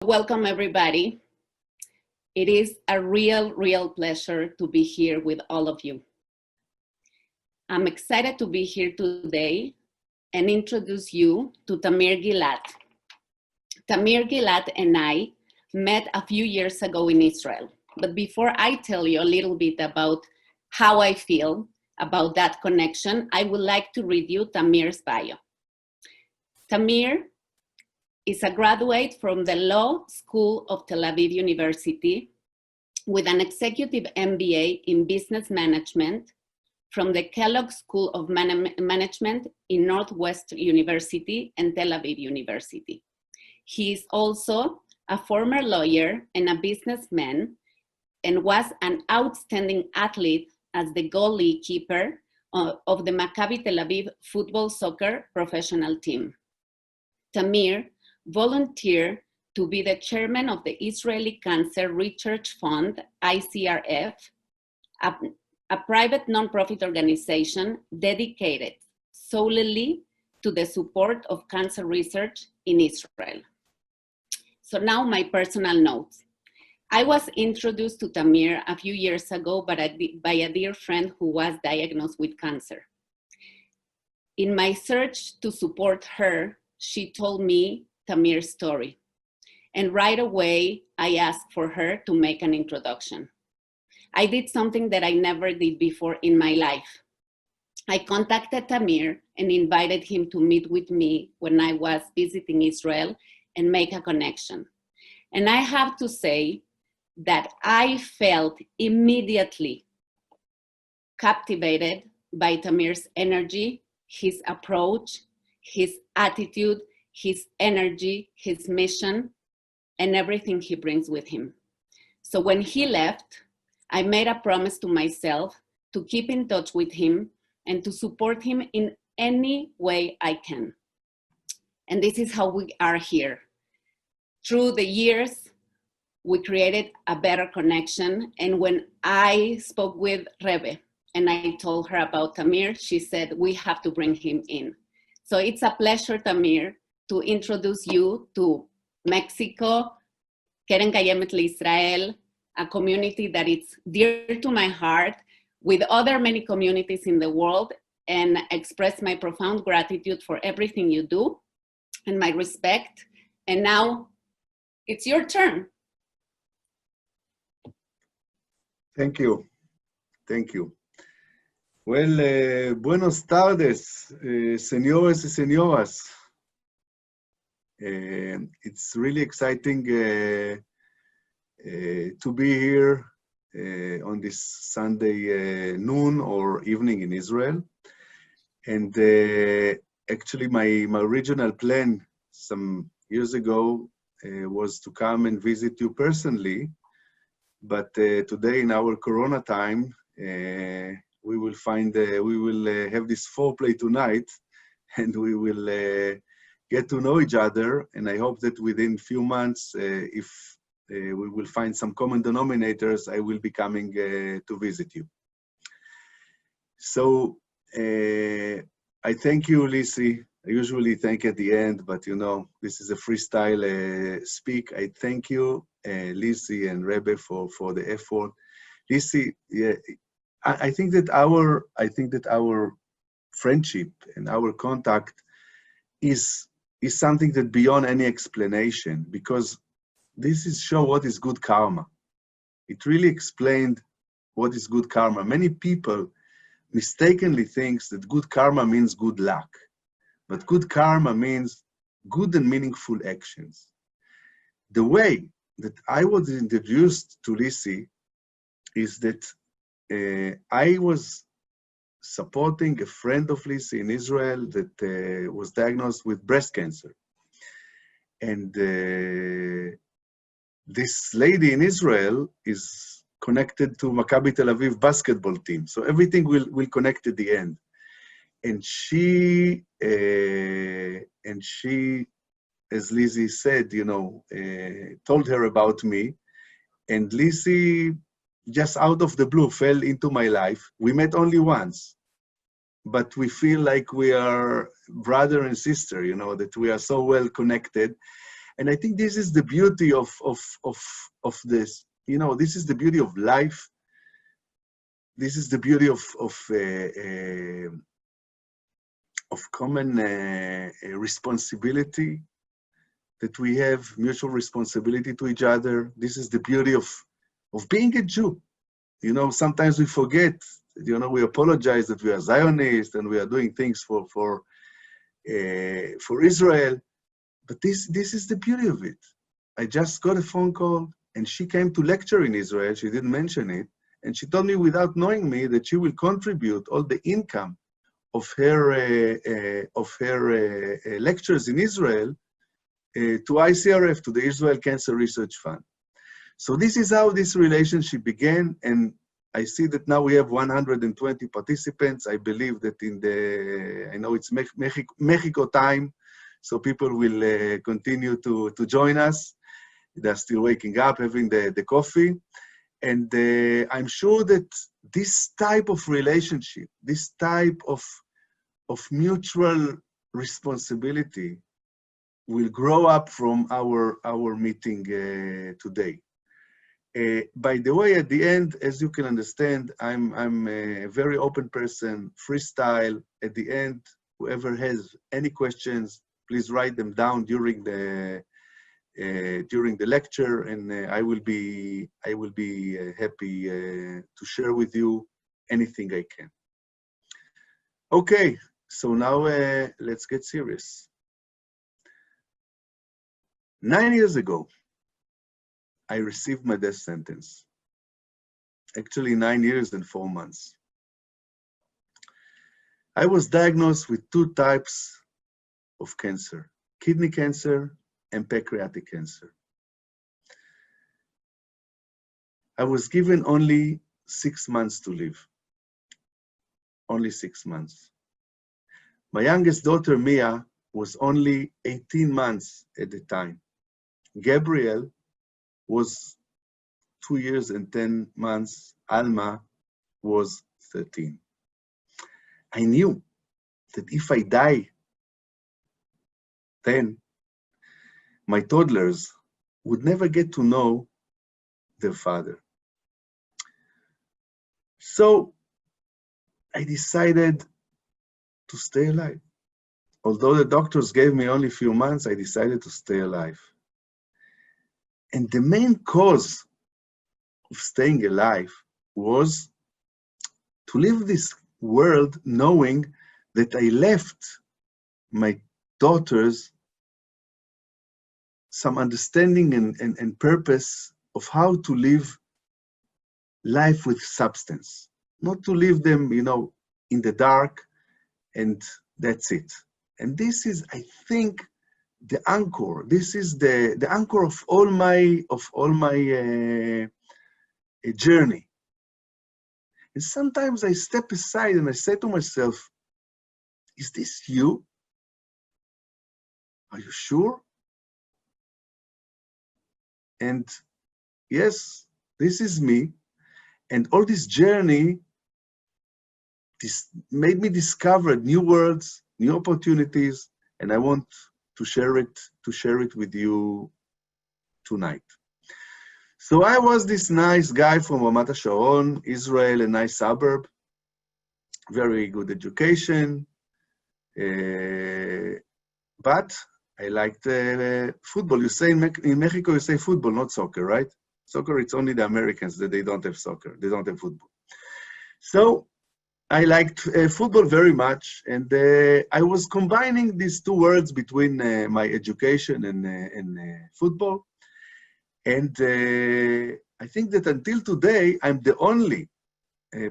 welcome everybody. It is a real pleasure to be here with all of you. I'm excited to be here today and introduce you to Tamir Gilat. Tamir Gilat and I met a few years ago in Israel. But before I tell you a little bit about how I feel about that connection, I would like to read you Tamir's bio. Tamir is a graduate from the Law School of Tel Aviv University with an executive MBA in business management from the Kellogg School of Management in Northwestern University and Tel Aviv University. He is also a former lawyer and a businessman and was an outstanding athlete as the goalkeeper of the Maccabi Tel Aviv football soccer professional team. Tamir volunteered to be the chairman of the Israeli Cancer Research Fund, ICRF, a private nonprofit organization dedicated solely to the support of cancer research in Israel. So now my personal notes. I was introduced to Tamir a few years ago by a dear friend who was diagnosed with cancer. In my search to support her, she told me Tamir's story. And right away, I asked for her to make an introduction. I did something that I never did before in my life. I contacted Tamir and invited him to meet with me when I was visiting Israel and make a connection. And I have to say that I felt immediately captivated by Tamir's energy, his approach, his attitude, his energy, his mission, and everything he brings with him. So when he left, I made a promise to myself to keep in touch with him and to support him in any way I can. And this is how we are here. Through the years, we created a better connection. And when I spoke with Rebe and I told her about Tamir, she said, we have to bring him in. So it's a pleasure, Tamir, to introduce you to Mexico, Keren Kayemet LeIsrael, a community that is dear to my heart, with other many communities in the world, and express my profound gratitude for everything you do and my respect. And now it's your turn. Thank you. Thank you. Well, buenos tardes, señores y señoras. It's really exciting to be here on this Sunday noon or evening in Israel. And actually my original plan some years ago was to come and visit you personally. But today in our Corona time, we will have this foreplay tonight, and we will get to know each other. And I hope that within a few months, if we will find some common denominators, I will be coming to visit you. So I thank you, Lisi. I usually thank at the end, but you know, this is a freestyle speak. I thank you, Lisi and Rebe, for the effort. Lisi, yeah, I think that our friendship and our contact is something that beyond any explanation, because this is show what is good karma. It really explained what is good karma. Many people mistakenly thinks that good karma means good luck, but good karma means good and meaningful actions. The way that I was introduced to Lisi is that I was supporting a friend of Lisi in Israel that was diagnosed with breast cancer. And this lady in Israel is connected to Maccabi Tel Aviv basketball team. So everything will connect at the end. And she, as Lizzie said, you know, told her about me. And Lizzie, just out of the blue, fell into my life. We met only once, but we feel like we are brother and sister, you know, that we are so well connected. And I think this is the beauty of this. This is the beauty of life. This is the beauty of common responsibility, that we have mutual responsibility to each other. This is the beauty of being a Jew. Sometimes we forget, we apologize that we are Zionists and we are doing things for Israel. But this is the beauty of it. I just got a phone call and she came to lecture in Israel. She didn't mention it. And she told me without knowing me that she will contribute all the income of her lectures in Israel to ICRF, to the Israel Cancer Research Fund. So this is how this relationship began, and I see that now we have 120 participants. I believe that I know it's Mexico time, so people will continue to join us. They're still waking up, having the coffee. And I'm sure that this type of relationship, this type of mutual responsibility will grow up from our meeting today. By the way, at the end, as you can understand, I'm a very open person, freestyle. At the end, whoever has any questions, please write them down during the lecture, and I will be happy to share with you anything I can. Okay, so now let's get serious. 9 years ago, I received my death sentence. Actually, 9 years and 4 months. I was diagnosed with 2 types of cancer: kidney cancer and pancreatic cancer. I was given only 6 months to live. Only 6 months. My youngest daughter, Mia, was only 18 months at the time. Gabriel was 2 years and 10 months. Alma was 13. I knew that if I die then, my toddlers would never get to know their father. So I decided to stay alive. Although the doctors gave me only a few months, I decided to stay alive. And the main cause of staying alive was to live this world knowing that I left my daughters some understanding and purpose of how to live life with substance. Not to leave them, in the dark, and that's it. And this is, I think, the anchor. This is the anchor of all my journey. And sometimes I step aside and I say to myself, is this you? Are you sure? And yes, this is me. And all this journey, this made me discover new worlds, new opportunities, and I want to share it with you tonight. So I was this nice guy from Ramat HaSharon, Israel, a nice suburb, very good education, but I liked football. You say in Mexico, you say football, not soccer, right? Soccer, it's only the Americans that they don't have soccer. They don't have football. So I liked football very much, and I was combining these 2 words between my education and football. And I think that until today, I'm the only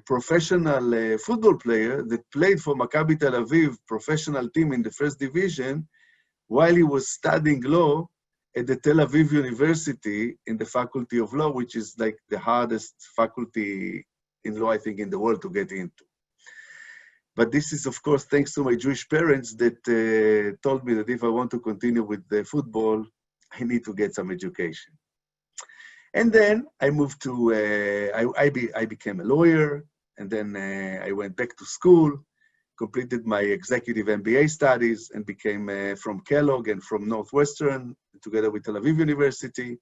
professional football player that played for Maccabi Tel Aviv professional team in the 1st division while he was studying law at the Tel Aviv University in the Faculty of Law, which is like the hardest faculty in law, I think, in the world to get into. But this is, of course, thanks to my Jewish parents that told me that if I want to continue with the football, I need to get some education. And then I moved to, I became a lawyer, and then I went back to school, completed my executive MBA studies, and became from Kellogg and from Northwestern, together with Tel Aviv University,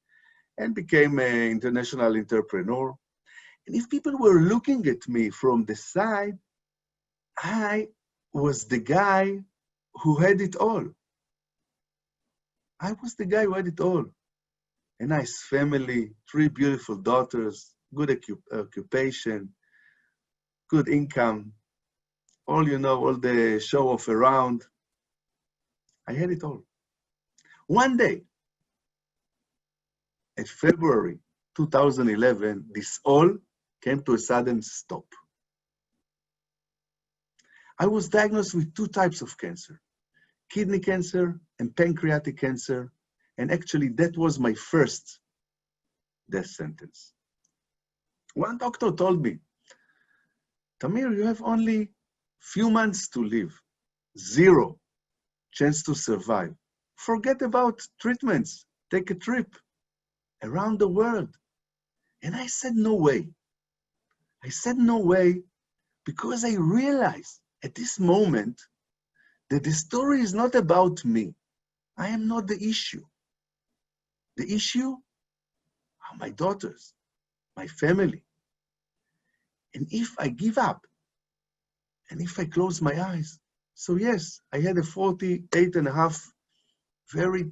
and became an international entrepreneur. And if people were looking at me from the side, I was the guy who had it all. I was the guy who had it all. A nice family, 3 beautiful daughters, good occupation, good income, all the show off around. I had it all. One day, in February 2011, this all came to a sudden stop. I was diagnosed with 2 types of cancer, kidney cancer and pancreatic cancer, and actually that was my first death sentence. One doctor told me, Tamir, you have only few months to live, 0 chance to survive. Forget about treatments, take a trip around the world. And I said, no way. I said, no way, because I realized at this moment that the story is not about me. I am not the issue. The issue are my daughters, my family. And if I give up, and if I close my eyes, so yes, I had a 48.5 very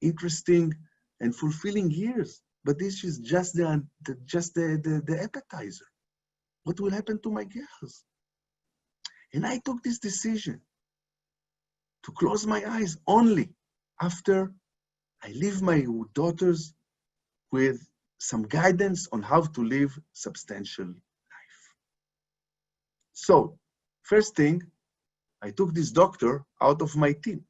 interesting and fulfilling years, but this is just the appetizer. What will happen to my girls? And I took this decision to close my eyes only after I leave my daughters with some guidance on how to live substantial life. So, first thing, I took this doctor out of my team.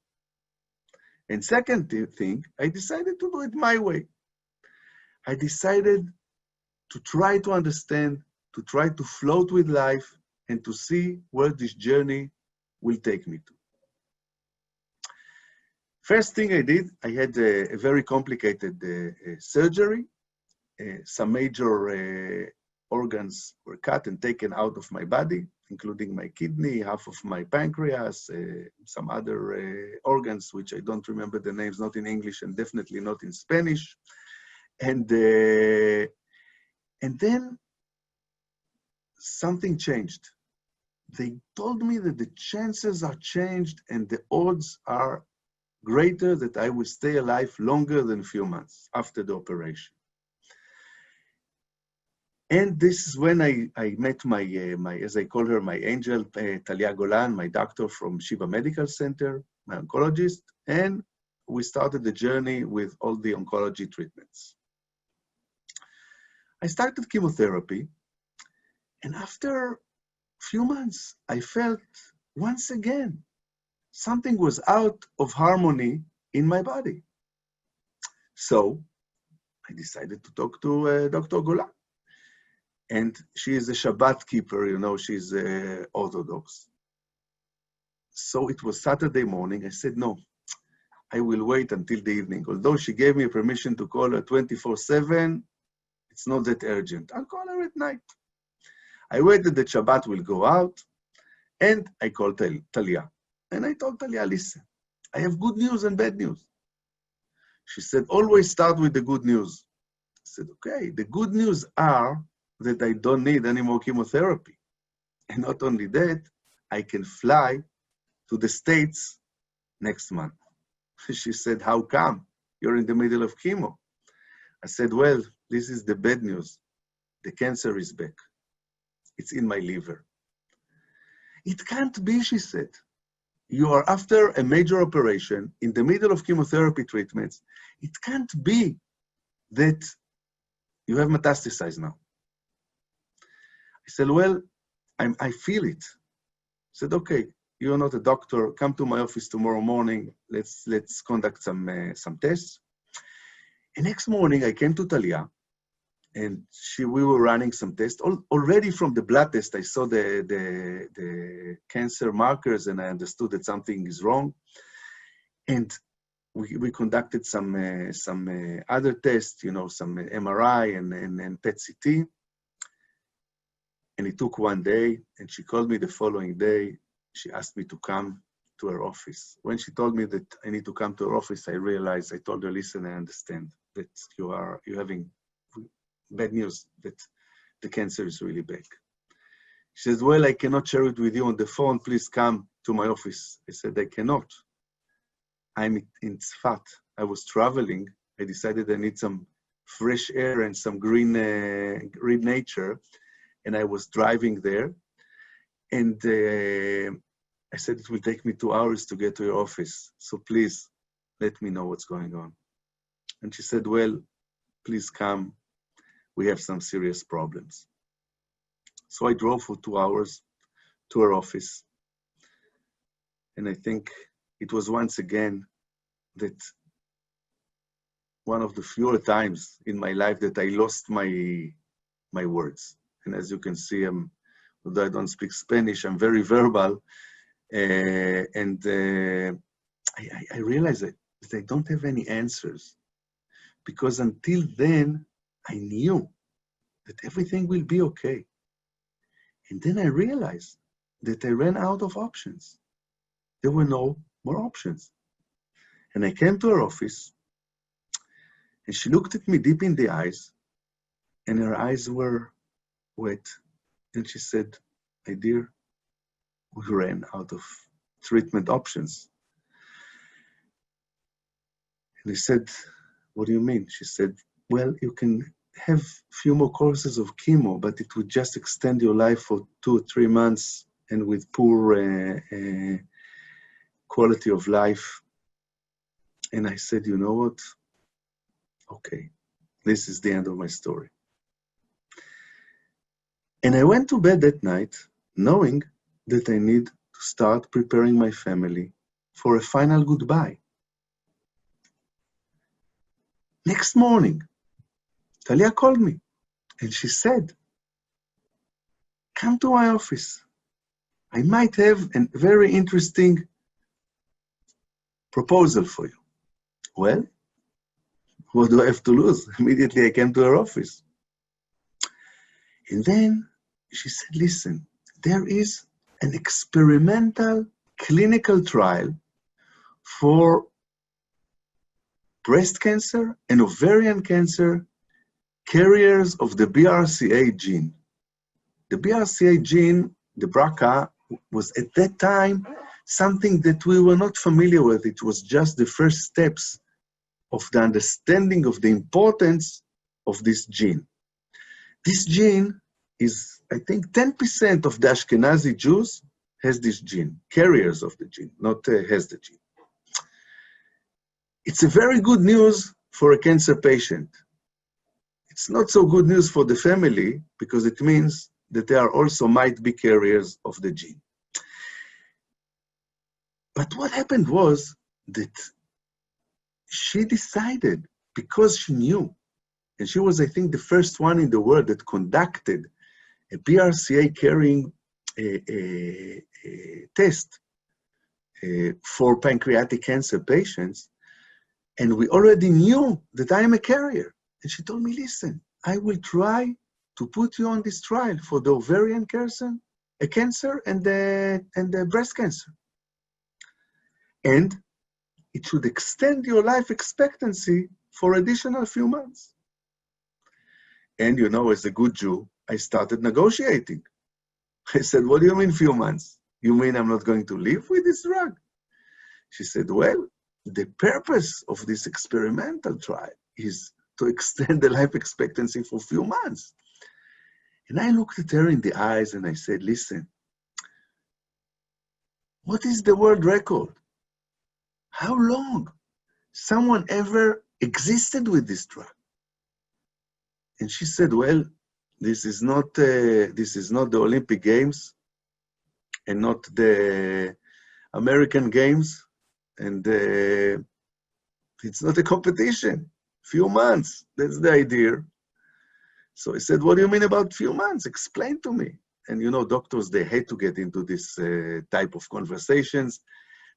And second thing, I decided to do it my way. I decided to try to understand, to try to float with life, and to see where this journey will take me to. First thing I did, I had a very complicated surgery. Some major organs were cut and taken out of my body, including my kidney, half of my pancreas, some other organs, which I don't remember the names, not in English and definitely not in Spanish. And then something changed. They told me that the chances are changed and the odds are greater that I will stay alive longer than a few months after the operation. And this is when I met my, as I call her, my angel, Talia Golan, my doctor from Shiva Medical Center, my oncologist, and we started the journey with all the oncology treatments. I started chemotherapy, and after a few months, I felt once again something was out of harmony in my body. So I decided to talk to Dr. Golan. And she is a Shabbat keeper, she's Orthodox. So it was Saturday morning. I said, no, I will wait until the evening. Although she gave me permission to call her 24/7, it's not that urgent. I'll call her at night. I waited that Shabbat will go out, and I called Talia. And I told Talia, listen, I have good news and bad news. She said, always start with the good news. I said, okay, the good news are that I don't need any more chemotherapy. And not only that, I can fly to the States next month. She said, how come? You're in the middle of chemo. I said, well, this is the bad news. The cancer is back. It's in my liver. It can't be, she said. You are after a major operation in the middle of chemotherapy treatments. It can't be that you have metastasized now. I said, well, I feel it. I said, okay, you're not a doctor. Come to my office tomorrow morning. Let's conduct some tests. And next morning, I came to Talia, and we were running some tests. Already from the blood test, I saw the cancer markers, and I understood that something is wrong. And we conducted some other tests, some MRI and PET-CT. And it took one day, and she called me the following day. She asked me to come to her office. When she told me that I need to come to her office, I realized, I told her, listen, I understand that you're having bad news, that the cancer is really bad. She says, well, I cannot share it with you on the phone. Please come to my office. I said, I cannot. I'm in Tzfat. I was traveling. I decided I need some fresh air and some green nature. And I was driving there. And I said, it will take me 2 hours to get to your office. So please let me know what's going on. And she said, well, please come. We have some serious problems. So I drove for 2 hours to her office. And I think it was once again that one of the fewer times in my life that I lost my words. And as you can see, although I don't speak Spanish, I'm very verbal. I realized that I don't have any answers. Because until then, I knew that everything will be okay. And then I realized that I ran out of options. There were no more options. And I came to her office, and she looked at me deep in the eyes, and her eyes were wet. And she said, my dear, we ran out of treatment options. And I said, what do you mean? She said, well, you can have a few more courses of chemo, but it would just extend your life for 2 or 3 months, and with poor quality of life. And I said, you know what? Okay, this is the end of my story. And I went to bed that night knowing that I need to start preparing my family for a final goodbye. Next morning, Talia called me and she said, come to my office. I might have a very interesting proposal for you. Well, what do I have to lose? Immediately I came to her office. And then she said, listen, there is an experimental clinical trial for breast cancer and ovarian cancer carriers of the BRCA gene. The BRCA gene, the BRCA, was at that time something that we were not familiar with. It was just the first steps of the understanding of the importance of this gene. This gene is, I think, 10% of the Ashkenazi Jews has this gene, carriers of the gene, not has the gene. It's a very good news for a cancer patient. It's not so good news for the family because it means that they are also might be carriers of the gene. But what happened was that she decided, because she knew, and she was, I think, the first one in the world that conducted a BRCA carrying test for pancreatic cancer patients, and we already knew that I am a carrier. And she told me, listen, I will try to put you on this trial for the ovarian cancer and the breast cancer. And it should extend your life expectancy for additional few months. And you know, as a good Jew, I started negotiating. I said, what do you mean few months? You mean I'm not going to live with this drug? She said, well, the purpose of this experimental trial is to extend the life expectancy for a few months. And I looked at her in the eyes and I said, listen, what is the world record? How long someone ever existed with this drug? And she said, well, this is not the Olympic Games and not the American Games, and it's not a competition. Few months, that's the idea. So I said, what do you mean about few months? Explain to me. And you know, doctors, they hate to get into this type of conversations.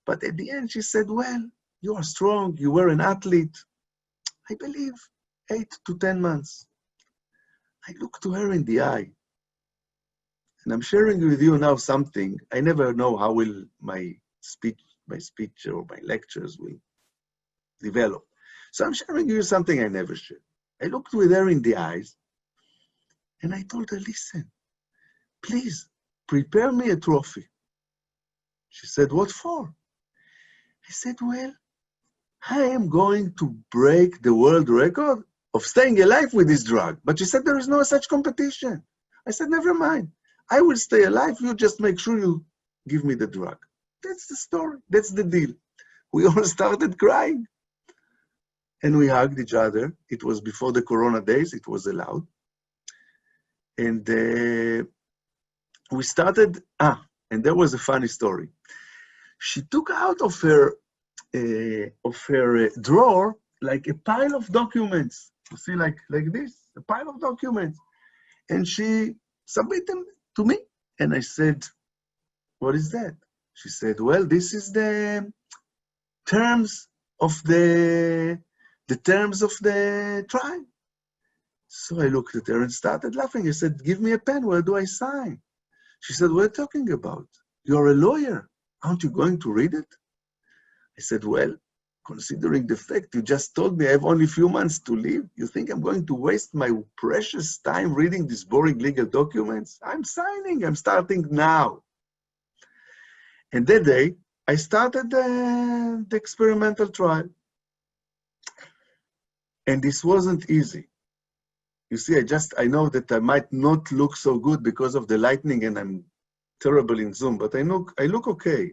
But at the end, she said, well, you are strong, you were an athlete. I believe 8 to 10 months. I looked to her in the eye. And I'm sharing with you now something. I never know how will my speech my speech or my lectures will develop. So I'm sharing with you something I never shared. I looked with her in the eyes and I told her, listen, please prepare me a trophy. She said, what for? I said, well, I am going to break the world record of staying alive with this drug. But she said, there is no such competition. I said, never mind. I will stay alive. You just make sure you give me the drug. That's the story. That's the deal. We all started crying. And we hugged each other. It was before the Corona days. It was allowed. And we started, and there was a funny story. She took out of her drawer like a pile of documents. You see, like this, a pile of documents. And she submitted them to me. And I said, what is that? She said, well, this is the terms of the trial. So I looked at her and started laughing. I said, give me a pen, where do I sign? She said, what are you talking about? You're a lawyer. Aren't you going to read it? I said, well, considering the fact you just told me I have only a few months to live, you think I'm going to waste my precious time reading these boring legal documents? I'm signing. I'm starting now. And that day, I started the experimental trial. And this wasn't easy. You see, I know that I might not look so good because of the lightning and I'm terrible in Zoom, but I look okay.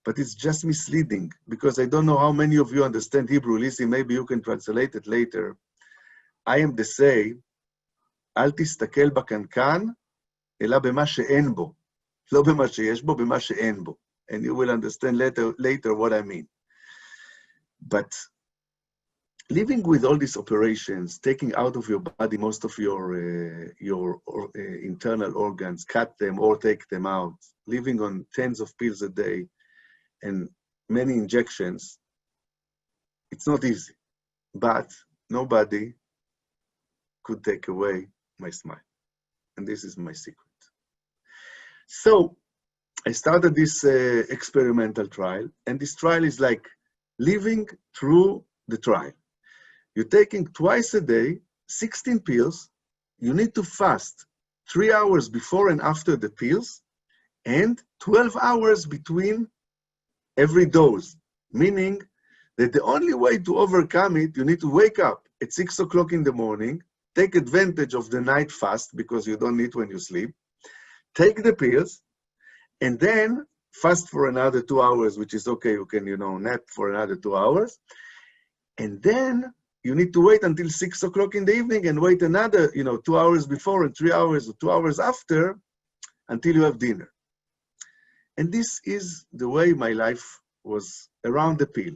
But it's just misleading because I don't know how many of you understand Hebrew. Lizzie, maybe you can translate it later. I am the say, אל תסתכל בקנקן, אלא במה שאין בו. לא במה שיש בו, במה שאין בו. And you will understand later what I mean. But living with all these operations, taking out of your body most of your internal organs, cut them or take them out, living on tens of pills a day and many injections, it's not easy. But nobody could take away my smile. And this is my secret. So I started this experimental trial, and this trial is like living through the trial. You're taking twice a day, 16 pills. You need to fast 3 hours before and after the pills, and 12 hours between every dose, meaning that the only way to overcome it, you need to wake up at 6 o'clock in the morning, take advantage of the night fast because you don't need when you sleep, take the pills, and then fast for another 2 hours, which is okay. You can, nap for another 2 hours. And then you need to wait until 6 o'clock in the evening and wait another, 2 hours before and 3 hours or 2 hours after until you have dinner. And this is the way my life was around the pill.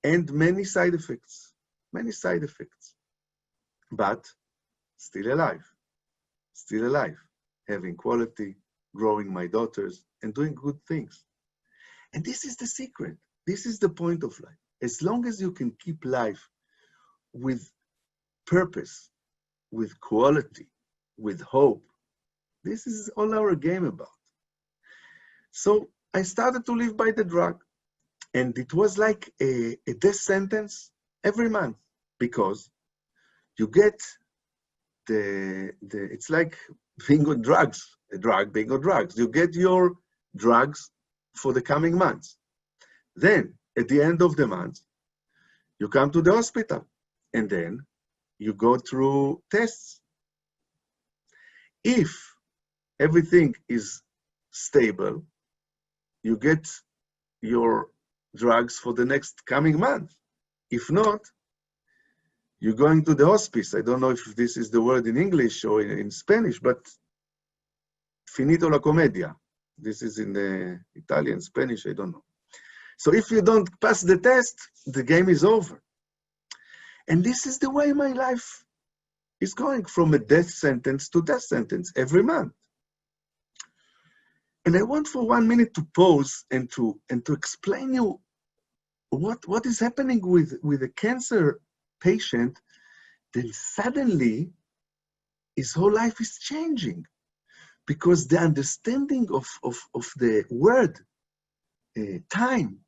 And many side effects, but still alive, having quality, growing my daughters, and doing good things. And this is the secret. This is the point of life. As long as you can keep life with purpose, with quality, with hope, this is all our game about. So I started to live by the drug. And it was like a death sentence every month because you get it's like being on drugs, a drug being on drugs. You get your drugs for the coming months. Then, at the end of the month, you come to the hospital, and then you go through tests. If everything is stable, you get your drugs for the next coming month. If not, you're going to the hospice. I don't know if this is the word in English or in Spanish, but finito la comedia. This is in the Italian, Spanish, I don't know. So if you don't pass the test, the game is over. And this is the way my life is going, from a death sentence to death sentence every month. And I want for 1 minute to pause and to explain you what is happening with a cancer patient. Then suddenly his whole life is changing because the understanding of the word time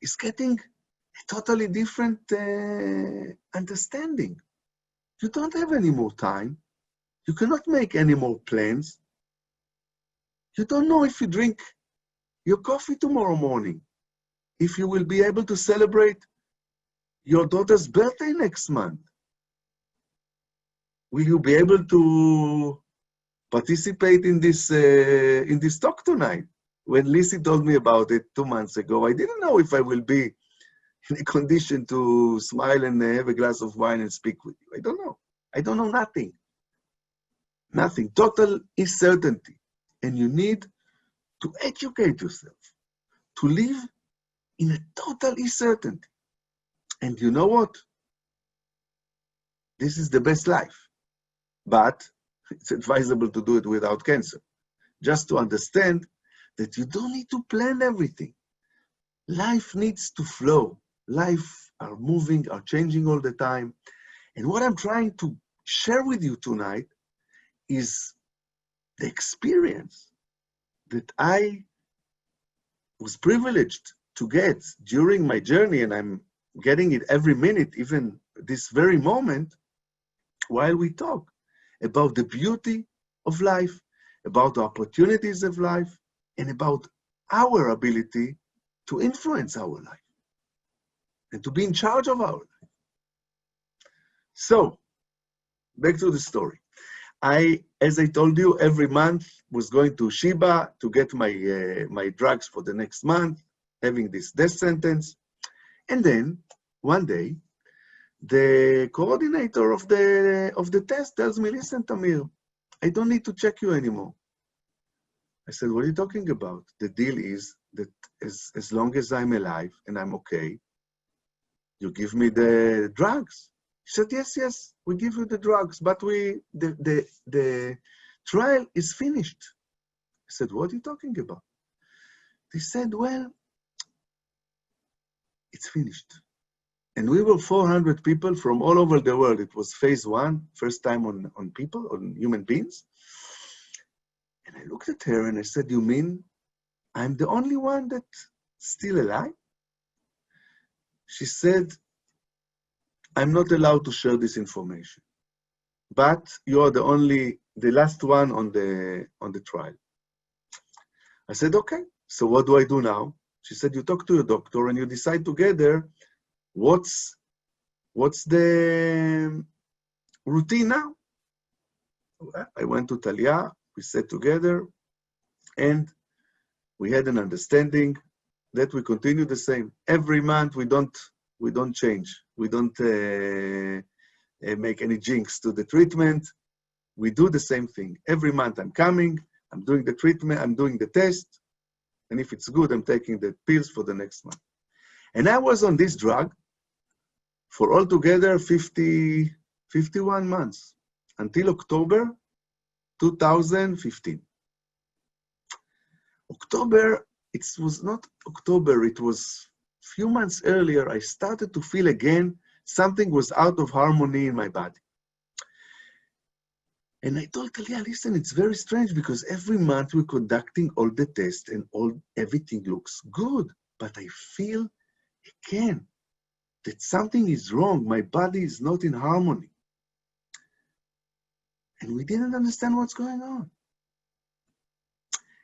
is getting a totally different understanding. You don't have any more time. You cannot make any more plans. You don't know if you drink your coffee tomorrow morning, if you will be able to celebrate your daughter's birthday next month. Will you be able to participate in this talk tonight? When Lizzie told me about it 2 months ago, I didn't know if I will be in a condition to smile and have a glass of wine and speak with you. I don't know. I don't know nothing. Nothing. Total uncertainty. And you need to educate yourself, to live in a total uncertainty. And you know what? This is the best life. But it's advisable to do it without cancer. Just to understand that you don't need to plan everything. Life needs to flow. Life are moving, are changing all the time. And what I'm trying to share with you tonight is the experience that I was privileged to get during my journey, and I'm getting it every minute, even this very moment, while we talk about the beauty of life, about the opportunities of life, and about our ability to influence our life and to be in charge of our life. So, back to the story. As I told you, every month was going to Sheba to get my drugs for the next month, having this death sentence. And then, one day, the coordinator of the test tells me, listen, Tamir, I don't need to check you anymore. I said, what are you talking about? The deal is that as long as I'm alive and I'm okay, you give me the drugs. He said, yes, we give you the drugs, but the trial is finished. I said, what are you talking about? They said, well, it's finished. And we were 400 people from all over the world. It was phase 1, first time on people, on human beings. And I looked at her and I said, you mean I'm the only one that's still alive? She said, I'm not allowed to share this information, but you are the last one on the trial. I said, okay, so what do I do now? She said, you talk to your doctor and you decide together what's the routine now. I went to Talia, we sat together, and we had an understanding that we continue the same. Every month we don't change. We don't make any jinx to the treatment. We do the same thing. Every month I'm coming, I'm doing the treatment, I'm doing the test, and if it's good, I'm taking the pills for the next month. And I was on this drug for altogether 51 months, until October 2015. October, it was not October, it was a few months earlier, I started to feel again something was out of harmony in my body. And I told Talia, listen, it's very strange because every month we're conducting all the tests and everything looks good, but I feel again that something is wrong. My body is not in harmony. And we didn't understand what's going on.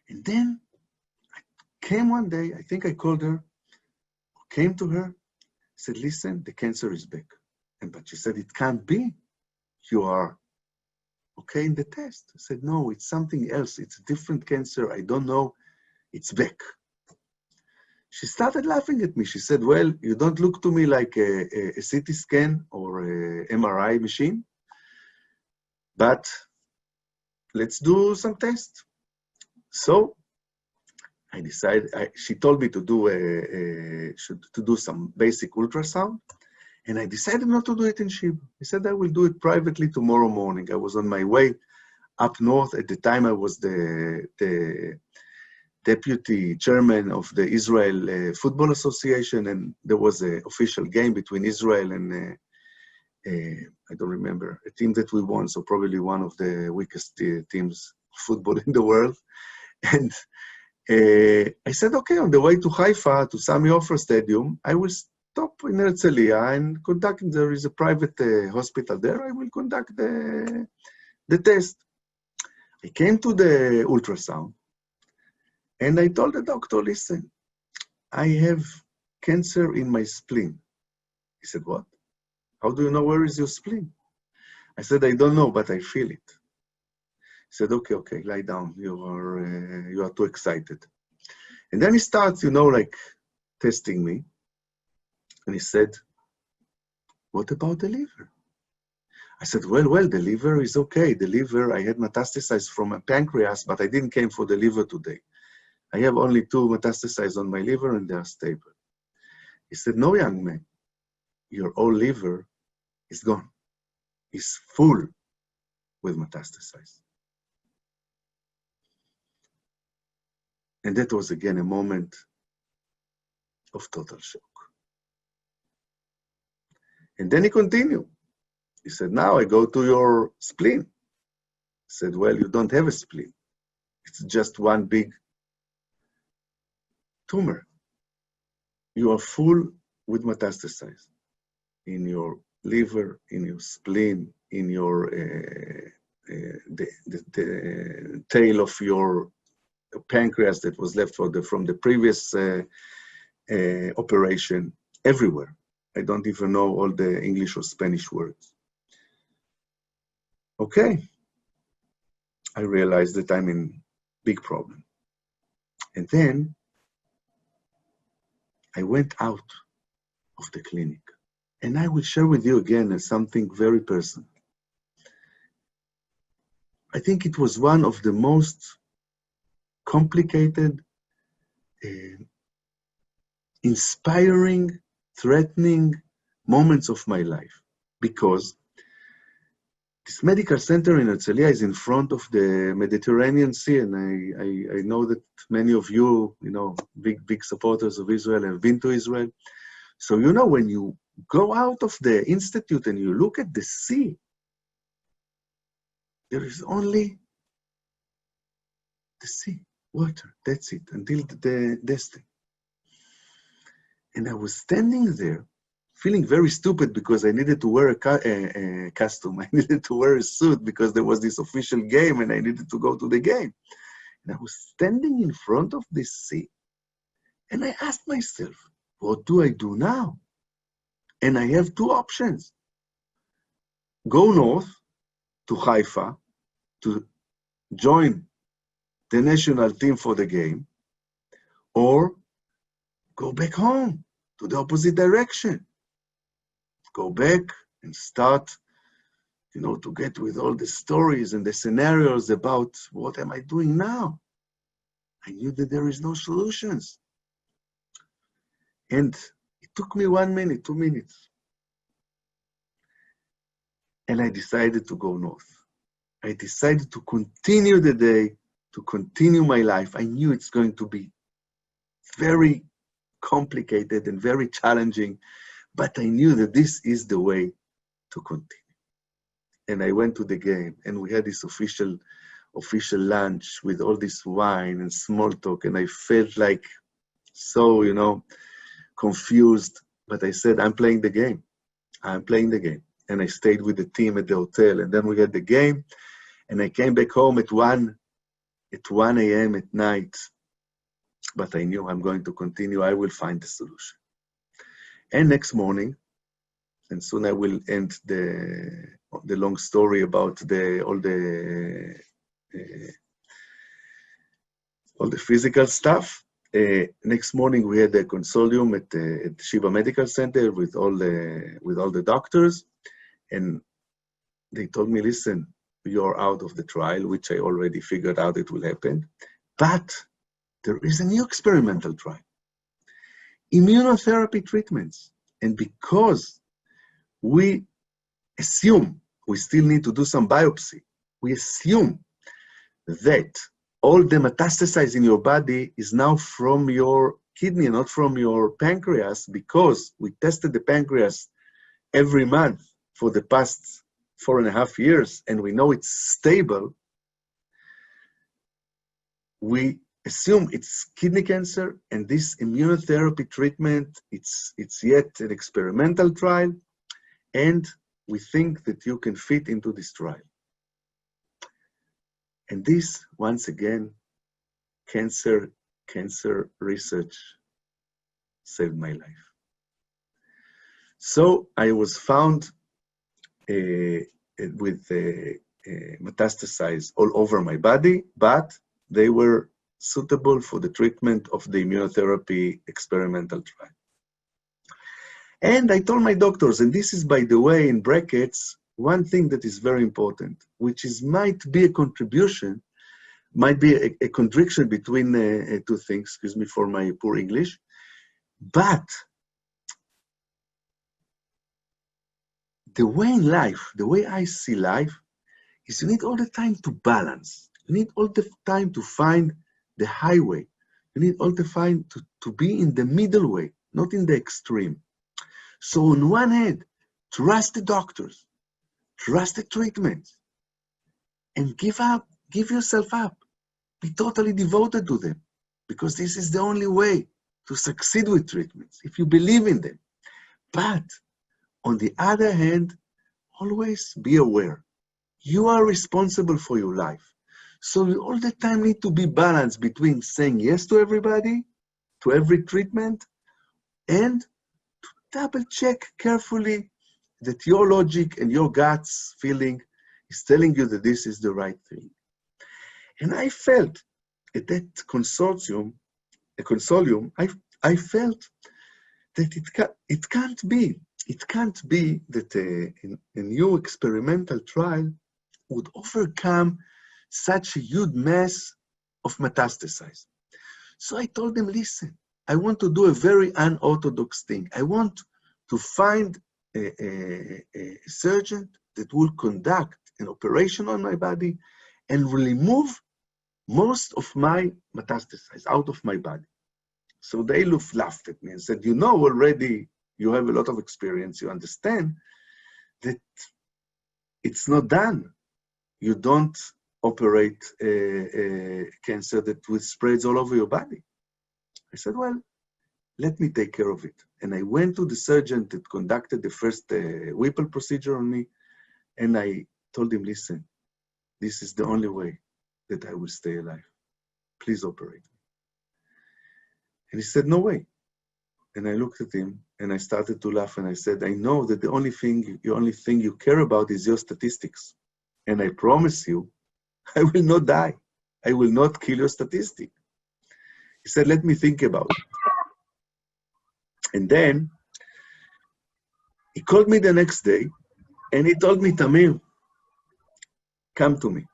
And then I came one day, I think I called her, came to her, said, listen, the cancer is back. But she said, it can't be. You are okay in the test. I said, no, it's something else. It's a different cancer. I don't know. It's back. She started laughing at me. She said, well, you don't look to me like a CT scan or a MRI machine, but let's do some tests. So I decided, she told me to do some basic ultrasound, and I decided not to do it in Sheba. I said I will do it privately tomorrow morning. I was on my way up north. At the time, I was the deputy chairman of the Israel Football Association, and there was an official game between Israel and, I don't remember, a team that we won, so probably one of the weakest teams football in the world. And I said, okay, on the way to Haifa, to Sami Ofer Stadium, I will stop in Herzliya and conduct, there is a private hospital there, I will conduct the test. I came to the ultrasound, and I told the doctor, listen, I have cancer in my spleen. He said, what? How do you know where is your spleen? I said, I don't know, but I feel it. He said, okay, lie down. You are too excited. And then he starts, like testing me. And he said, what about the liver? I said, well, the liver is okay. The liver, I had metastasized from a pancreas, but I didn't came for the liver today. I have only 2 metastasized on my liver and they are stable. He said, no, young man, your whole liver is gone. It's full with metastasized. And that was again a moment of total shock. And then he continued. He said, now I go to your spleen. I said, well, you don't have a spleen. It's just one big tumor. You are full with metastasized in your liver, in your spleen, in your the tail of your pancreas that was left from the previous operation, everywhere. I don't even know all the English or Spanish words. Okay, I realized that I'm in big problem. And then I went out of the clinic. And I will share with you again as something very personal. I think it was one of the most complicated, inspiring, threatening moments of my life, because this medical center in Herzliya is in front of the Mediterranean Sea, and I know that many of you, big supporters of Israel have been to Israel. So, when you go out of the institute and you look at the sea, there is only the sea, water, that's it, until the destiny. And I was standing there, feeling very stupid because I needed to wear a costume. I needed to wear a suit because there was this official game and I needed to go to the game. And I was standing in front of this sea. And I asked myself, what do I do now? And I have 2 options. Go north to Haifa to join the national team for the game, or go back home to the opposite direction. Go back and start, to get with all the stories and the scenarios about what am I doing now? I knew that there is no solutions. And it took me 1 minute, 2 minutes. And I decided to go north. I decided to continue the day, to continue my life. I knew it's going to be very complicated and very challenging, but I knew that this is the way to continue. And I went to the game, and we had this official lunch with all this wine and small talk, and I felt like so, confused. But I said, I'm playing the game. I'm playing the game. And I stayed with the team at the hotel, and then we had the game, and I came back home at 1 a.m. at night. But I knew I'm going to continue. I will find the solution. And next morning, and soon I will end the long story about all the physical stuff. Next morning we had a consolium at Shiva Medical Center with all the doctors, and they told me, listen, you're out of the trial, which I already figured out it will happen, but there is a new experimental trial, immunotherapy treatments. And because we assume we still need to do some biopsy, we assume that all the metastasized in your body is now from your kidney, not from your pancreas, because we tested the pancreas every month for the past 4.5 years, and we know it's stable. We assume it's kidney cancer, and this immunotherapy treatment, it's yet an experimental trial, and we think that you can fit into this trial. And this, once again, cancer research saved my life. So I was found with metastasized all over my body, but they were suitable for the treatment of the immunotherapy experimental trial. And I told my doctors, and this is, by the way, in brackets, one thing that is very important, which is might be a contribution, might be a contradiction between two things, excuse me for my poor English, but the way in life, the way I see life, is you need all the time to balance. You need all the time to find the highway. You need all the time to be in the middle way, not in the extreme. So on one hand, trust the doctors, trust the treatments, and give yourself up. Be totally devoted to them, because this is the only way to succeed with treatments, if you believe in them. But on the other hand, always be aware. You are responsible for your life. So you all the time need to be balanced between saying yes to everybody, to every treatment, and to double check carefully that your logic and your guts feeling is telling you that this is the right thing. And I felt at that consortium, I felt that it can't be that a new experimental trial would overcome such a huge mass of metastasized. So I told them, listen, I want to do a very unorthodox thing. I want to find a surgeon that will conduct an operation on my body and remove most of my metastasized out of my body. So they laughed at me and said, you know, already you have a lot of experience. You understand that it's not done. You don't operate a cancer that spreads all over your body. I said, well, let me take care of it. And I went to the surgeon that conducted the first Whipple procedure on me, and I told him, listen, this is the only way that I will stay alive. Please operate me. And he said, no way. And I looked at him and I started to laugh and I said, I know that the only thing you care about is your statistics. And I promise you, I will not die. I will not kill your statistic. He said, let me think about it. And then he called me the next day and he told me, Tamir, come to me.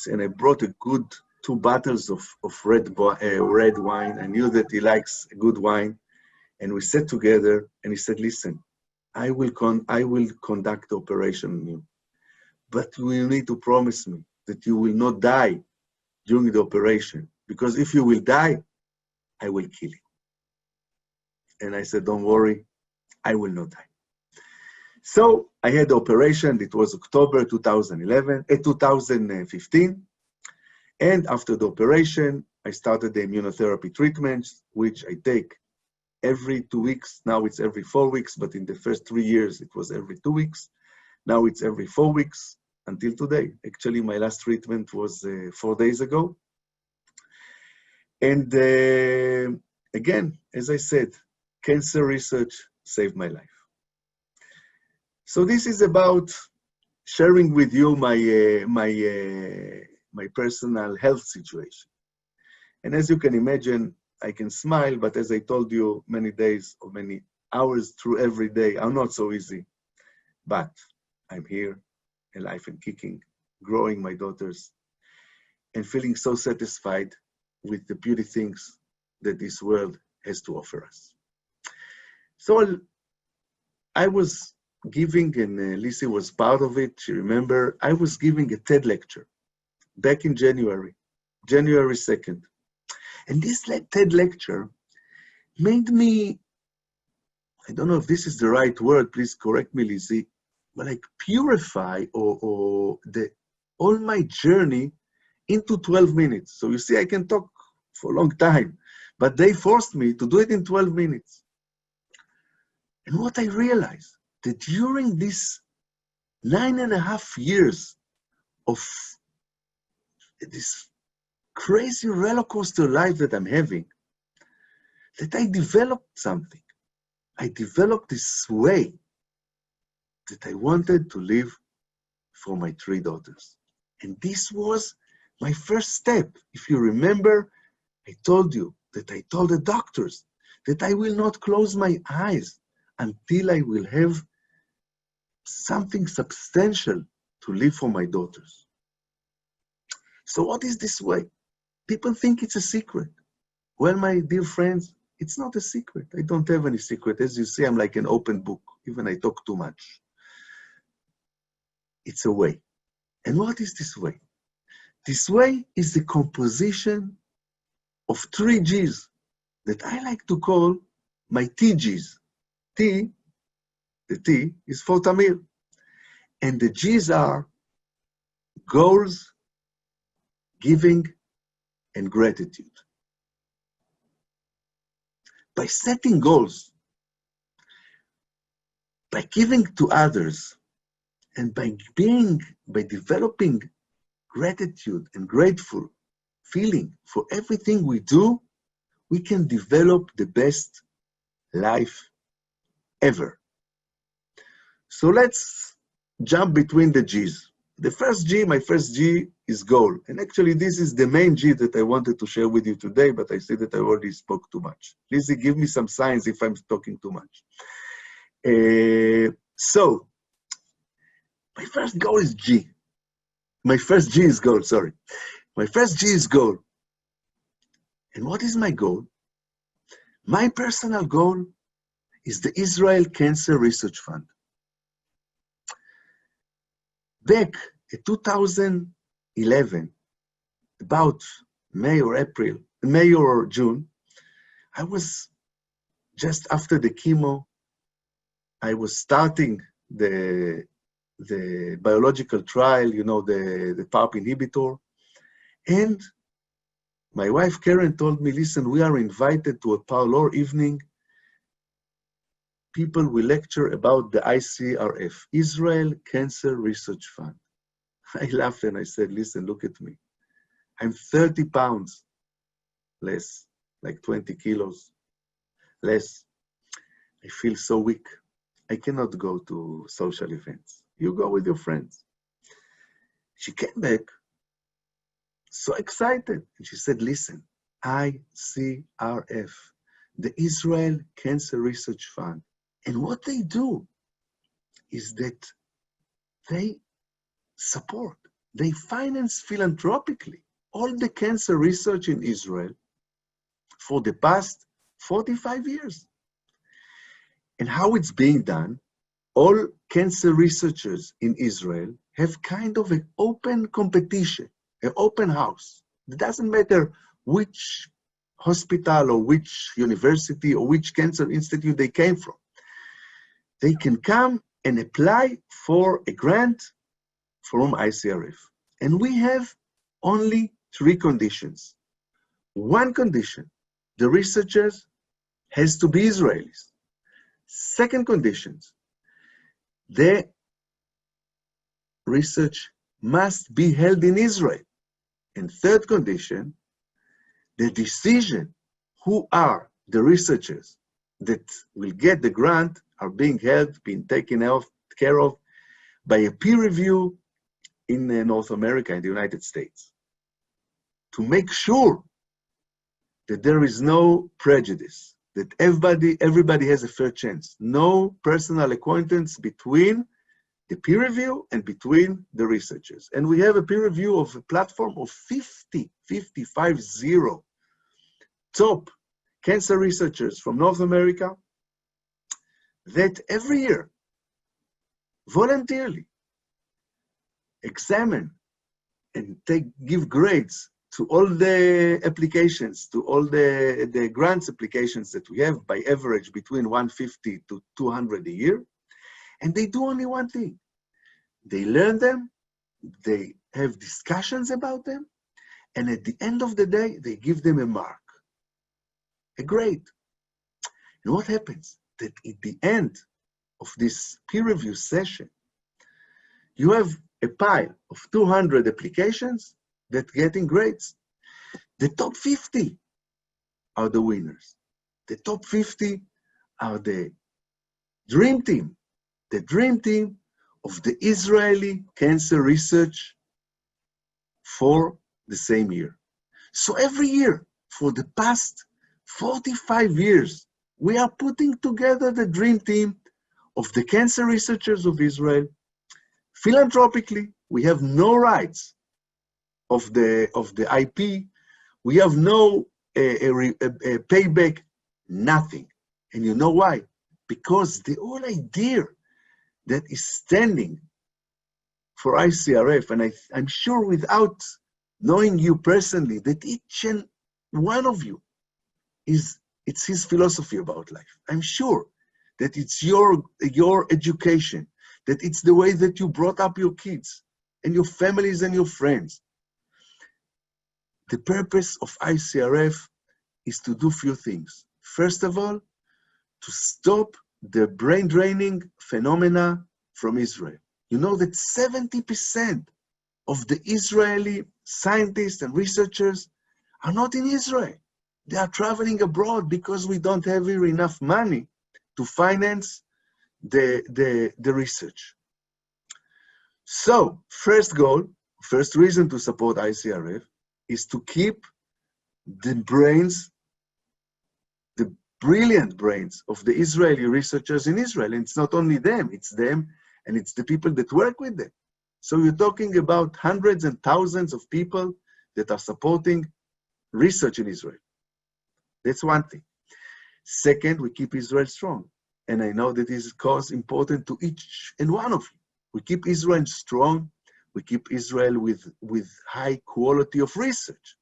And I brought a good 2 bottles of red wine. I knew that he likes a good wine. And we sat together and he said, listen, I will conduct the operation on you. But you need to promise me that you will not die during the operation. Because if you will die, I will kill you. And I said, don't worry, I will not die. So I had the operation. It was October 2015. And after the operation, I started the immunotherapy treatments, which I take every 2 weeks. Now it's every 4 weeks, but in the first 3 years, it was every 2 weeks. Now it's every 4 weeks until today. Actually, my last treatment was 4 days ago. And again, as I said, cancer research saved my life. So this is about sharing with you my personal health situation. And as you can imagine, I can smile, but as I told you, many days or many hours through every day are not so easy. But I'm here, alive and kicking, growing my daughters, and feeling so satisfied with the beauty things that this world has to offer us. So I was giving, and Lizzie was part of it, she remember, I was giving a TED lecture back in January 2nd. And this TED lecture made me, I don't know if this is the right word, please correct me, Lizzie, but like purify all my journey into 12 minutes. So you see, I can talk for a long time, but they forced me to do it in 12 minutes. And what I realized, that during these 9.5 years of this crazy roller coaster life that I'm having, that I developed something. I developed this way that I wanted to live for my 3 daughters. And this was my first step. If you remember, I told you that I told the doctors that I will not close my eyes until I will have something substantial to live for my daughters. So what is this way? People think it's a secret. Well, my dear friends, it's not a secret. I don't have any secret. As you see, I'm like an open book. Even I talk too much. It's a way. And what is this way? This way is the composition of 3 G's that I like to call my TGs. The T is for Tamir. And the G's are goals, giving, and gratitude. By setting goals, by giving to others, and by developing gratitude and grateful feeling for everything we do, we can develop the best life ever. So let's jump between the G's. The first G, my first G is goal. And actually this is the main G that I wanted to share with you today, but I see that I already spoke too much. Lizzie, give me some signs if I'm talking too much. So, my first goal is G. My first G is goal, sorry. My first G is goal. And what is my goal? My personal goal is the Israel Cancer Research Fund. Back in 2011, about May or June, I was just after the chemo, I was starting the biological trial, you know, the PARP inhibitor. And my wife, Keren, told me, listen, we are invited to a parlor evening. People will lecture about the ICRF, Israel Cancer Research Fund. I laughed and I said, listen, look at me. I'm 30 pounds less, like 20 kilos less. I feel so weak. I cannot go to social events. You go with your friends. She came back so excited. And she said, listen, ICRF, the Israel Cancer Research Fund. And what they do is that they support, they finance philanthropically all the cancer research in Israel for the past 45 years. And how it's being done, all cancer researchers in Israel have kind of an open competition, an open house. It doesn't matter which hospital or which university or which cancer institute they came from. They can come and apply for a grant from ICRF. And we have only 3 conditions. One condition, the researchers has to be Israelis. Second conditions, the research must be held in Israel. And third condition, the decision who are the researchers that will get the grant are being taken care of by a peer review in North America, in the United States, to make sure that there is no prejudice, that everybody has a fair chance. No personal acquaintance between the peer review and between the researchers. And we have a peer review of a platform of 50 top cancer researchers from North America that every year voluntarily examine and give grades to all the applications, to all the grants applications that we have, by average between 150 to 200 a year. And they do only one thing. They learn them, they have discussions about them, And at the end of the day, they give them a mark, a grade. And what happens? That at the end of this peer review session, you have a pile of 200 applications that getting grades. The top 50 are the winners. The top 50 are the dream team, the dream team of the Israeli cancer research for the same year. So every year, for the past 45 years, we are putting together the dream team of the cancer researchers of Israel. Philanthropically, we have no rights of the IP. We have no payback, nothing. And you know why? Because the whole idea that is standing for ICRF, and I'm sure without knowing you personally, that each and one of you it's his philosophy about life. I'm sure that it's your education, that it's the way that you brought up your kids and your families and your friends. The purpose of ICRF is to do few things. First of all, to stop the brain draining phenomena from Israel. You know that 70% of the Israeli scientists and researchers are not in Israel. They are traveling abroad because we don't have here enough money to finance the research. So, first goal, first reason to support ICRF is to keep the brains, the brilliant brains of the Israeli researchers in Israel. And it's not only them, it's them and it's the people that work with them. So you're talking about hundreds and thousands of people that are supporting research in Israel. That's one thing. Second, we keep Israel strong. And I know that this is cause important to each and one of you. We keep Israel strong. We keep Israel with high quality of research.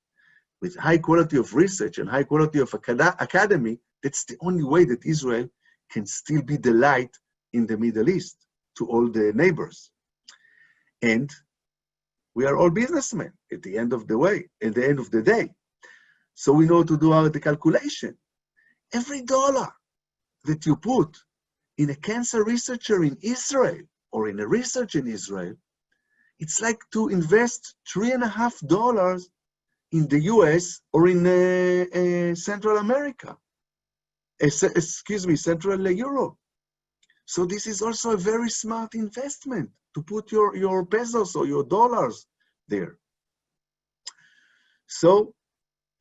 With high quality of research and high quality of academy, that's the only way that Israel can still be the light in the Middle East to all the neighbors. And we are all businessmen at the end of the way, at the end of the day. So we know to do the calculation. Every dollar that you put in a cancer researcher in Israel or in a research in Israel, it's like to invest $3.50 in the US or in Central America. Central Europe. So this is also a very smart investment to put your pesos or your dollars there. So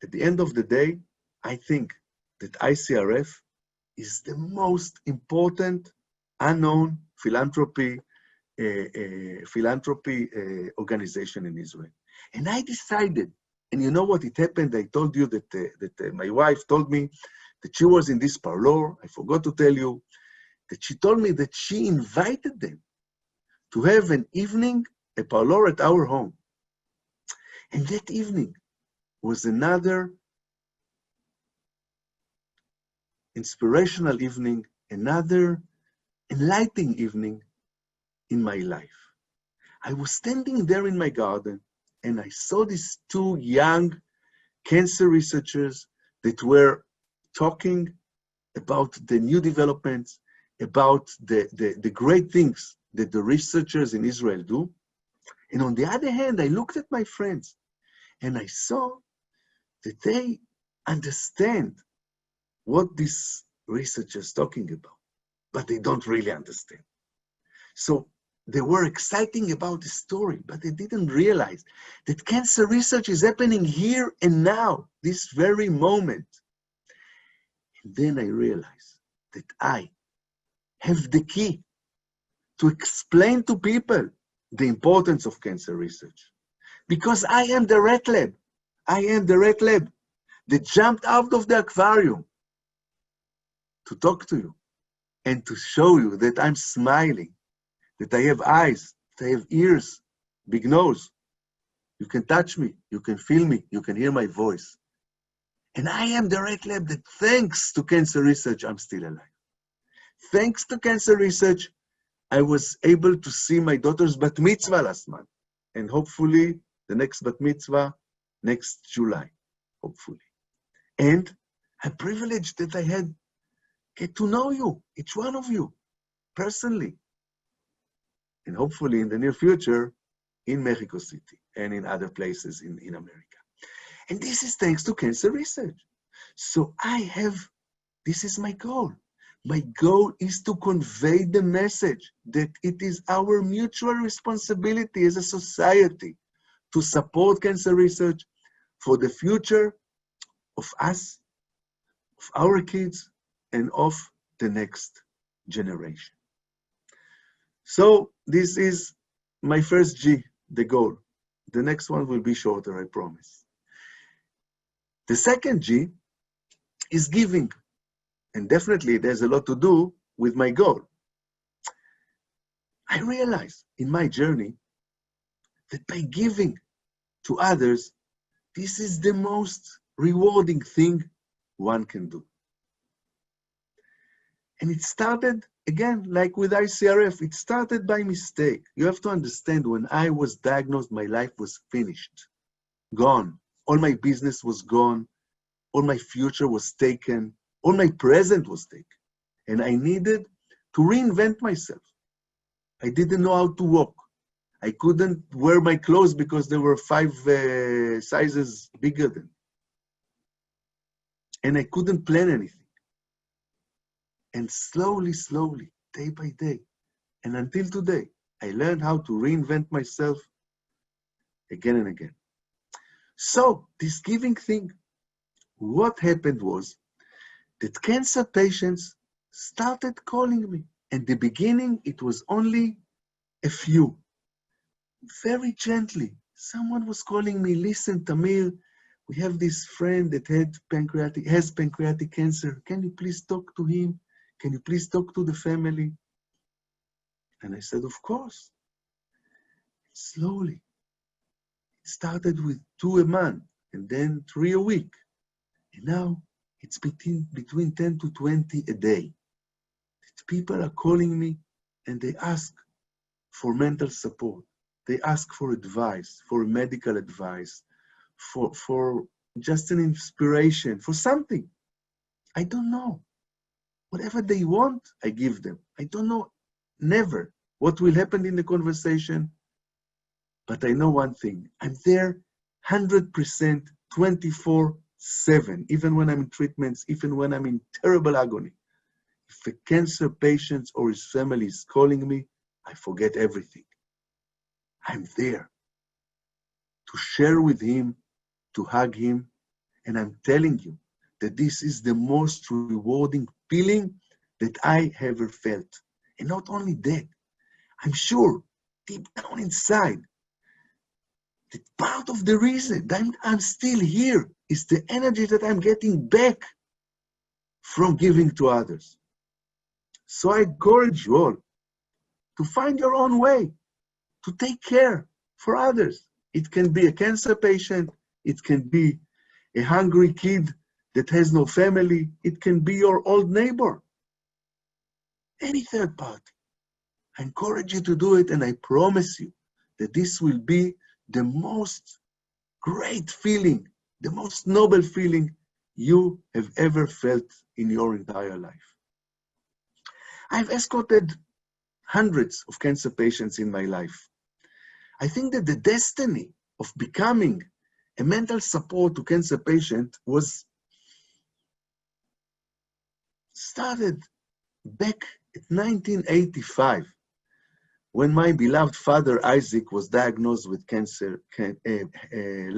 at the end of the day, I think that ICRF is the most important unknown philanthropy organization in Israel. And I decided, and you know what it happened? I told you that my wife told me that she was in this parlor. I forgot to tell you that she told me that she invited them to have an evening, a parlor at our home. And that evening was another inspirational evening, another enlightening evening in my life. I was standing there in my garden and I saw these two young cancer researchers that were talking about the new developments, about the great things that the researchers in Israel do. And on the other hand, I looked at my friends and I saw that they understand what this researcher is talking about, but they don't really understand. So they were exciting about the story, but they didn't realize that cancer research is happening here and now, this very moment. And then I realized that I have the key to explain to people the importance of cancer research. Because I am the rat lab. I am the rat lab that jumped out of the aquarium to talk to you and to show you that I'm smiling, that I have eyes, that I have ears, big nose. You can touch me, you can feel me, you can hear my voice. And I am the rat lab that thanks to cancer research, I'm still alive. Thanks to cancer research, I was able to see my daughter's bat mitzvah last month. And hopefully the next bat mitzvah next July, hopefully. And I'm privileged that I get to know you, each one of you, personally. And hopefully in the near future, in Mexico City and in other places in America. And this is thanks to cancer research. So this is my goal. My goal is to convey the message that it is our mutual responsibility as a society to support cancer research for the future of us, of our kids, and of the next generation. So this is my first G, the goal. The next one will be shorter, I promise. The second G is giving. And definitely there's a lot to do with my goal. I realize in my journey that by giving to others, this is the most rewarding thing one can do. And it started, again, like with ICRF, it started by mistake. You have to understand, when I was diagnosed, my life was finished, gone. All my business was gone. All my future was taken. All my present was taken. And I needed to reinvent myself. I didn't know how to walk. I couldn't wear my clothes because they were 5 sizes bigger than me. And I couldn't plan anything. And slowly, day by day, and until today, I learned how to reinvent myself again and again. So, this giving thing, what happened was that cancer patients started calling me. In the beginning, it was only a few. Very gently, someone was calling me, listen, Tamir, we have this friend that has pancreatic cancer. Can you please talk to him? Can you please talk to the family? And I said, of course. Slowly. It started with 2 a month, and then 3 a week. And now it's between 10 to 20 a day. People are calling me and they ask for mental support. They ask for advice, for medical advice, for just an inspiration, for something. I don't know. Whatever they want, I give them. I don't know, never, what will happen in the conversation. But I know one thing. I'm there 100%, 24/7, even when I'm in treatments, even when I'm in terrible agony. If a cancer patient or his family is calling me, I forget everything. I'm there to share with him, to hug him, and I'm telling you that this is the most rewarding feeling that I ever felt. And not only that, I'm sure deep down inside that part of the reason that I'm still here is the energy that I'm getting back from giving to others. So I encourage you all to find your own way to take care for others. It can be a cancer patient. It can be a hungry kid that has no family. It can be your old neighbor. Any third party. I encourage you to do it, and I promise you that this will be the most great feeling, the most noble feeling you have ever felt in your entire life. I've escorted hundreds of cancer patients in my life. I think that the destiny of becoming a mental support to cancer patient was started back in 1985, when my beloved father Isaac was diagnosed with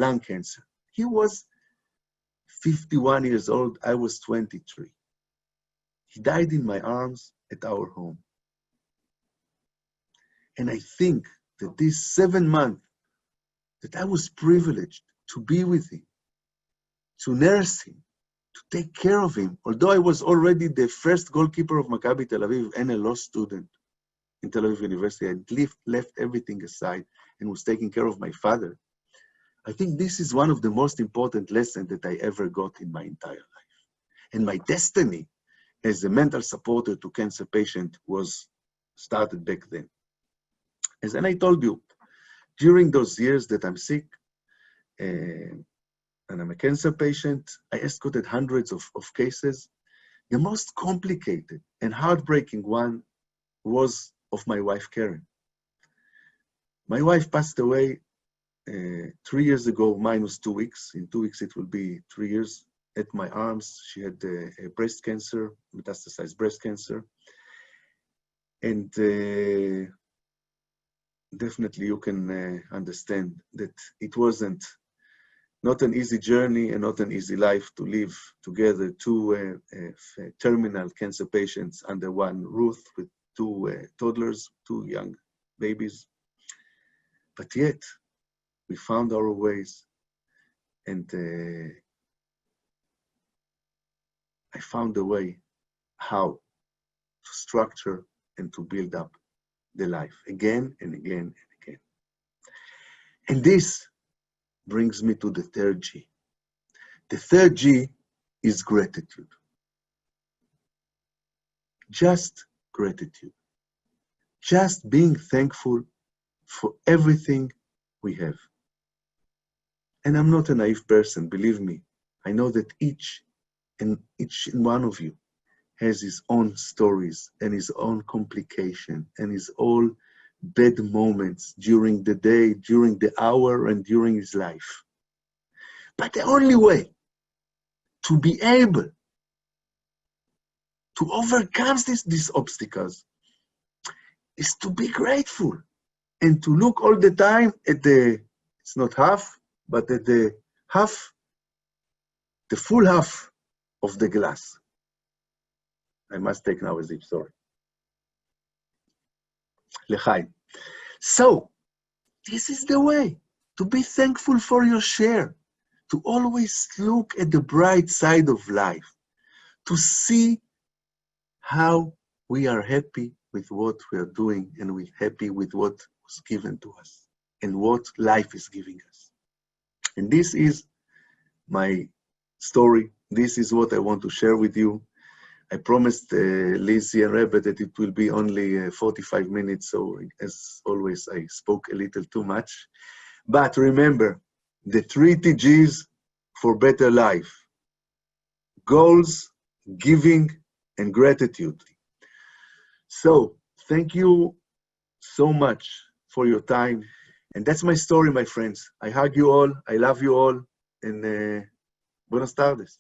lung cancer. He was 51 years old, I was 23. He died in my arms at our home. And I think that this 7 months that I was privileged to be with him, to nurse him, to take care of him, although I was already the first goalkeeper of Maccabi Tel Aviv and a law student in Tel Aviv University, I left everything aside and was taking care of my father. I think this is one of the most important lessons that I ever got in my entire life. And my destiny as a mental supporter to cancer patient was started back then. As I told you, during those years that I'm sick, and I'm a cancer patient. I escorted hundreds of cases. The most complicated and heartbreaking one was of my wife, Keren. My wife passed away 3 years ago, minus 2 weeks. In 2 weeks, it will be 3 years. At my arms, she had a breast cancer, metastasized breast cancer. And definitely you can understand that it wasn't not an easy journey and not an easy life to live together, two terminal cancer patients under one roof with two toddlers, two young babies. But yet, we found our ways, and I found a way how to structure and to build up the life again and again and again. And this brings me to the third G. The third G is gratitude. Just gratitude. Just being thankful for everything we have. And I'm not a naive person, believe me. I know that each and one of you has his own stories and his own complication and his own bad moments during the day, during the hour, and during his life. But the only way to be able to overcome these obstacles is to be grateful and to look all the time at it's not half, but at the full half of the glass. I must take now a sip, sorry. L'chaim. So, this is the way to be thankful for your share, to always look at the bright side of life, to see how we are happy with what we are doing and we're happy with what was given to us and what life is giving us. And this is my story. This is what I want to share with you. I promised Lizzie and Rebbe that it will be only 45 minutes, so as always, I spoke a little too much. But remember, the 3 TGs for better life: goals, giving, and gratitude. So, thank you so much for your time. And that's my story, my friends. I hug you all, I love you all, and buenas tardes.